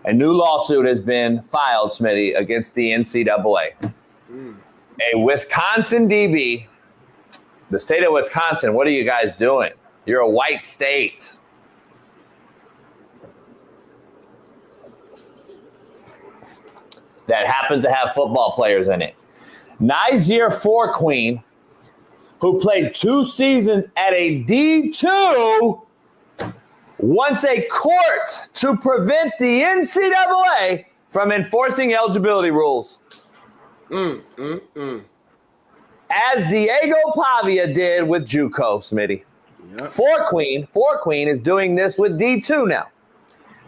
A new lawsuit has been filed, Smitty, against the NCAA. A Wisconsin DB, the state of Wisconsin, what are you guys doing? You're a white state. That happens to have football players in it. Nizier Fourqueen, who played 2 seasons at a D2, wants a court to prevent the NCAA from enforcing eligibility rules. As Diego Pavia did with JUCO, Smitty. Yep. Fourqueen is doing this with D2 now,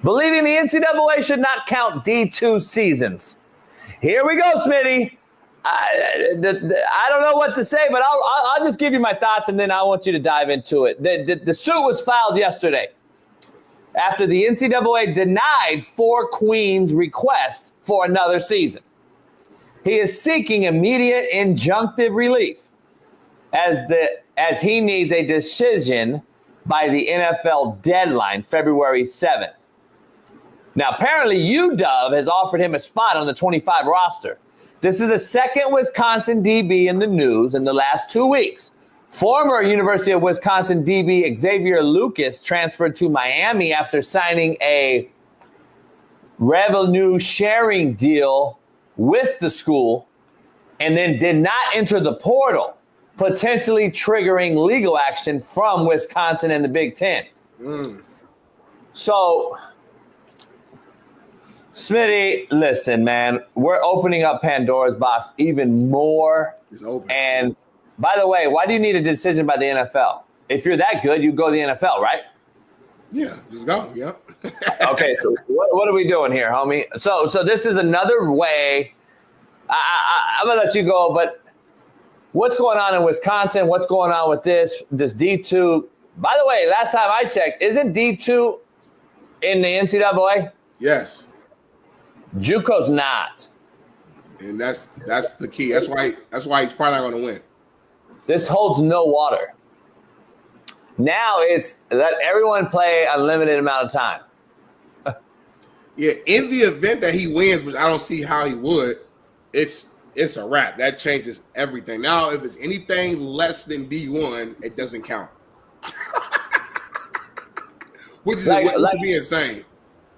believing the NCAA should not count D2 seasons. Here we go, Smitty. I don't know what to say, but I'll just give you my thoughts, and then I want you to dive into it. The suit was filed yesterday after the NCAA denied Fourqueen's request for another season. He is seeking immediate injunctive relief as he needs a decision by the NFL deadline, February 7th. Now, apparently UW has offered him a spot on the 25 roster. This is the second Wisconsin DB in the news in the last 2 weeks. Former University of Wisconsin DB Xavier Lucas transferred to Miami after signing a revenue sharing deal with the school and then did not enter the portal, potentially triggering legal action from Wisconsin and the Big Ten. So, Smitty, listen, man, we're opening up Pandora's box even more. It's open. And by the way, why do you need a decision by the NFL? If you're that good, you go to the NFL, right? Yeah, just go. Yeah. Okay, so what are we doing here, homie? So this is another way. I'm gonna let you go, but what's going on in Wisconsin? What's going on with this D2? By the way, last time I checked, isn't D2 in the NCAA? Yes. JUCO's not. And that's the key. That's why he's probably not going to win. This holds no water. Now it's let everyone play a limited amount of time. Yeah, in the event that he wins, which I don't see how he would, it's a wrap. That changes everything. Now, if it's anything less than D1, it doesn't count. Which is would be insane.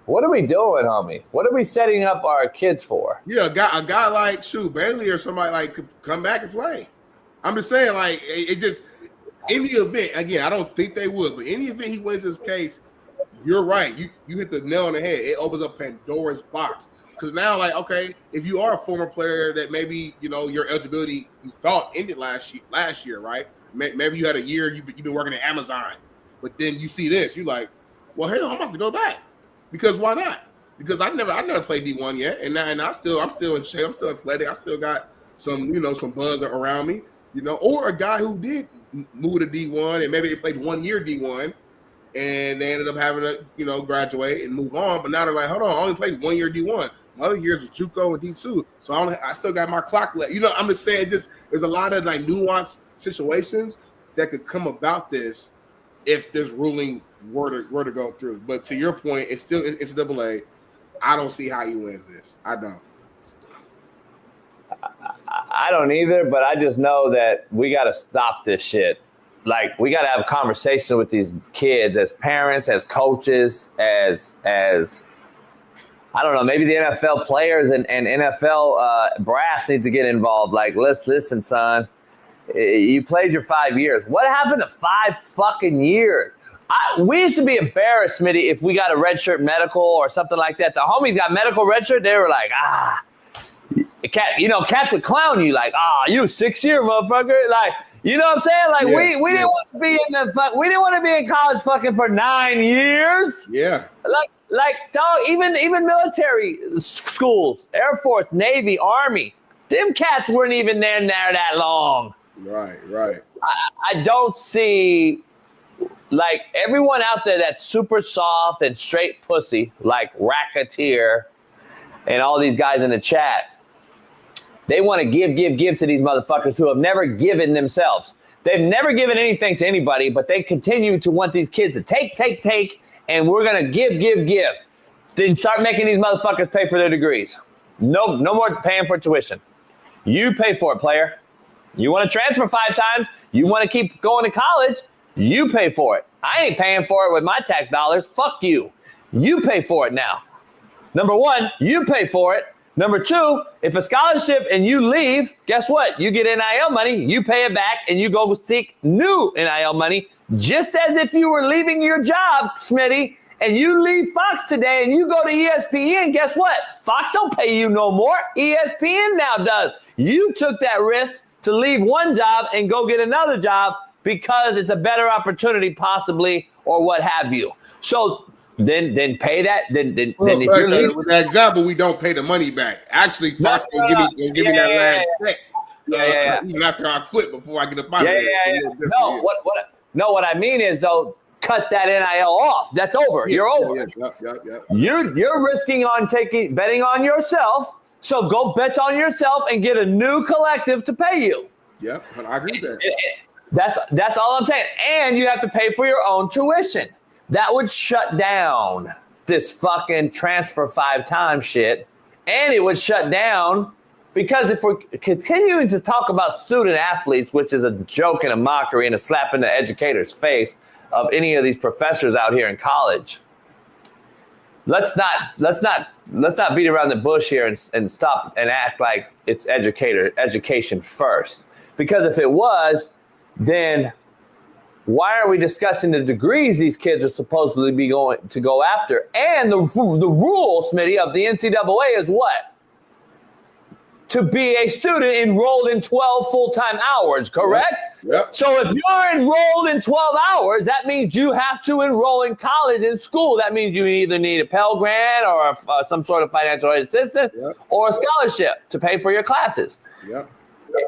What are we doing, homie? What are we setting up our kids for? Yeah, a guy like Bailey or somebody like could come back and play. I'm just saying, like, it just in the event, again, I don't think they would, but in the event he wins this case, you're right. You hit the nail on the head. It opens up Pandora's box. Because now, like, okay, if you are a former player that maybe, your eligibility you thought ended last year, right? Maybe you had a year, you've been working at Amazon, but then you see this, you're like, well, hell, I'm about to go back. Because why not? Because I never played D1 yet, and I'm still in shape. I'm still athletic. I still got some buzz around me, Or a guy who did move to D1 and maybe they played 1 year D1, and they ended up having to graduate and move on. But now they're like, hold on, I only played 1 year D1. My other years was JUCO and D2, so I still got my clock left. I'm just saying, there's a lot of like nuanced situations that could come about this if this ruling were to go through. But to your point, it's still NCAA. I don't see how he wins this. I don't. I don't either, but I just know that we got to stop this shit. Like, we got to have a conversation with these kids as parents, as coaches, as I don't know, maybe the NFL players and NFL brass needs to get involved. Like, listen, son, you played your 5 years. What happened to 5 fucking years? We used to be embarrassed, Smitty, if we got a redshirt medical or something like that. The homies got medical redshirt. They were like, cats would clown you like, you 6 year motherfucker. Like, you know what I'm saying? Like, we didn't want to be we didn't want to be in college fucking for 9 years. Yeah. Like, dog, even military schools, Air Force, Navy, Army, them cats weren't even there that long. Right. I don't see, like, everyone out there that's super soft and straight pussy, like Racketeer and all these guys in the chat, they want to give to these motherfuckers who have never given themselves. They've never given anything to anybody, but they continue to want these kids to take, and we're going to give. then start making these motherfuckers pay for their degrees. No more paying for tuition. You pay for it, player. You want to transfer 5 times? You want to keep going to college? You pay for it. I ain't paying for it with my tax dollars. Fuck you. You pay for it now. Number 1, you pay for it. Number 2, if a scholarship and you leave, guess what? You get NIL money, you pay it back, and you go seek new NIL money, just as if you were leaving your job, Smitty, and you leave Fox today and you go to ESPN, guess what? Fox don't pay you no more. ESPN now does. You took that risk to leave one job and go get another job because it's a better opportunity possibly or what have you. So then pay that. Then if you're leaving. With that example, we don't pay the money back. Actually, Fox will give me that last check. Even after I quit, before I get up out of there. No, what I mean is, though, cut that NIL off. That's over. You're over. You're risking on betting on yourself. So go bet on yourself and get a new collective to pay you. Yeah, I agree with that. That's all I'm saying. And you have to pay for your own tuition. That would shut down this fucking transfer 5 times shit. And it would shut down because if we're continuing to talk about student athletes, which is a joke and a mockery and a slap in the educator's face of any of these professors out here in college, let's not beat around the bush here and stop and act like it's education first. Because if it was, then why are we discussing the degrees these kids are supposedly be going to go after? And the rule, Smitty, of the NCAA is what? To be a student enrolled in 12 full-time hours, correct? Yep. So if you're enrolled in 12 hours, that means you have to enroll in college and school. That means you either need a Pell Grant or some sort of financial aid assistance or a scholarship to pay for your classes. Yep.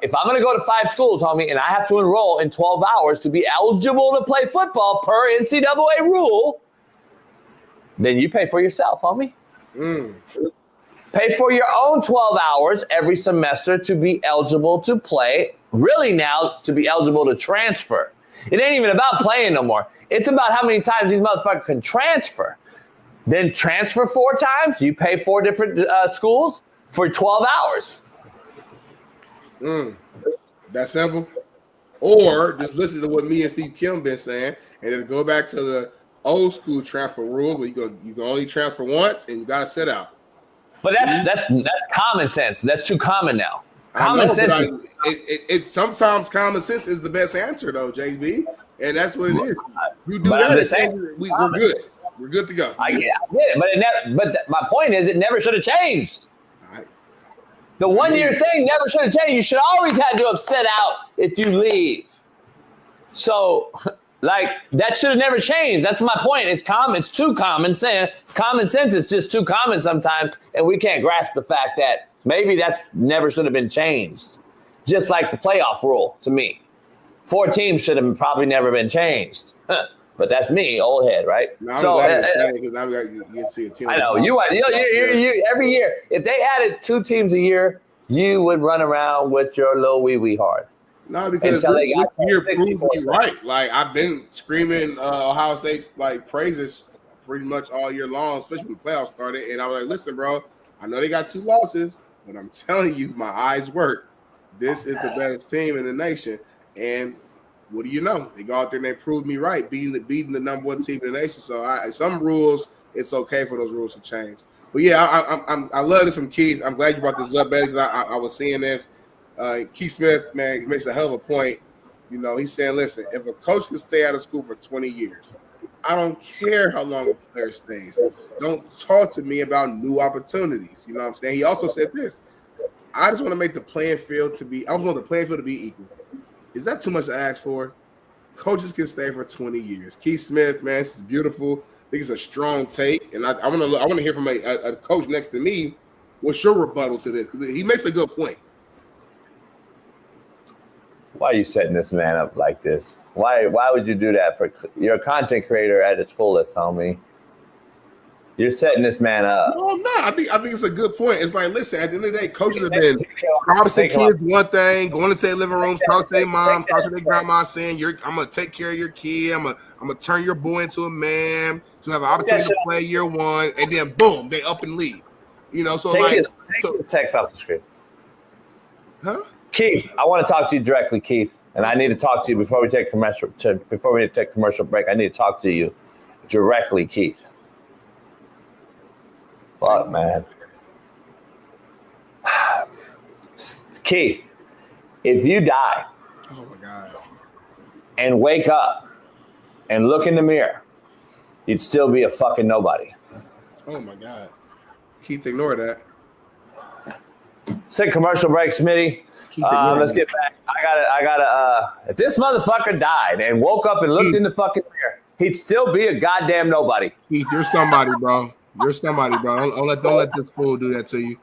If I'm going to go to 5 schools, homie, and I have to enroll in 12 hours to be eligible to play football per NCAA rule, then you pay for yourself, homie. Pay for your own 12 hours every semester to be eligible to play. Really now, to be eligible to transfer. It ain't even about playing no more. It's about how many times these motherfuckers can transfer. Then transfer 4 times. You pay 4 different schools for 12 hours. That simple. Or just listen to what me and Steve Kim been saying, and then go back to the old school transfer rule where you can only transfer once and you got to sit out. But that's common sense. That's too common now. Common sense. It's sometimes common sense is the best answer though, JB, and that's what it is. You do that, we're good. We're good to go. I get it, but my point is, it never should have changed. The 1-year thing never should have changed. You should always had to have set out if you leave. So, that should have never changed. That's my point. It's too common sense. Common sense is just too common sometimes, and we can't grasp the fact that maybe that's never should have been changed. Just like the playoff rule to me. 4 teams should have probably never been changed. But that's me, old head, right? No, so you see a team. I know you every year. If they added 2 teams a year, you would run around with your little wee hard. No, because you're proving me right. Like I've been screaming Ohio State's praises pretty much all year long, especially when the playoffs started. And I was like, listen, bro, I know they got 2 losses, but I'm telling you, my eyes work. This is the best team in the nation, and what do you know? They go out there and they prove me right, beating the number 1 team in the nation. So some rules, it's okay for those rules to change. But yeah, I love this from Keith. I'm glad you brought this up, because I was seeing this. Keith Smith, man, he makes a hell of a point. You know, he's saying, listen, if a coach can stay out of school for 20 years, I don't care how long a player stays. Don't talk to me about new opportunities. You know what I'm saying? He also said this. I just want to make the playing field to be equal. Is that too much to ask for? Coaches can stay for 20 years. Keith Smith, man, this is beautiful. I think it's a strong take, and I want to hear from a coach next to me. What's your rebuttal to this? He makes a good point. Why are you setting this man up like this? Why would you do that? You're a content creator at its fullest, homie. You're setting this man up. No, I'm not. I think it's a good point. It's like, listen, at the end of the day, coaches have been promising kids one thing, going into their living rooms, talk to their mom, talk to their grandma, saying, I'm gonna take care of your kid, I'm gonna turn your boy into a man, to have an opportunity to play year one, and then boom, they up and leave. You know, so take like, his text off the screen. huh? Keith, I want to talk to you directly, Keith, and I need to talk to you before we take commercial. Before we take commercial break, I need to talk to you directly, Keith. Fuck, man. Keith, if you die, oh my God, and wake up and look in the mirror, you'd still be a fucking nobody. oh my God, Keith, ignore that. Say commercial break, Smitty. Let's get back. I gotta. If this motherfucker died and woke up and looked Keith, in the fucking mirror, he'd still be a goddamn nobody. Keith, you're somebody, bro. You're somebody, bro. Don't let this fool do that to you.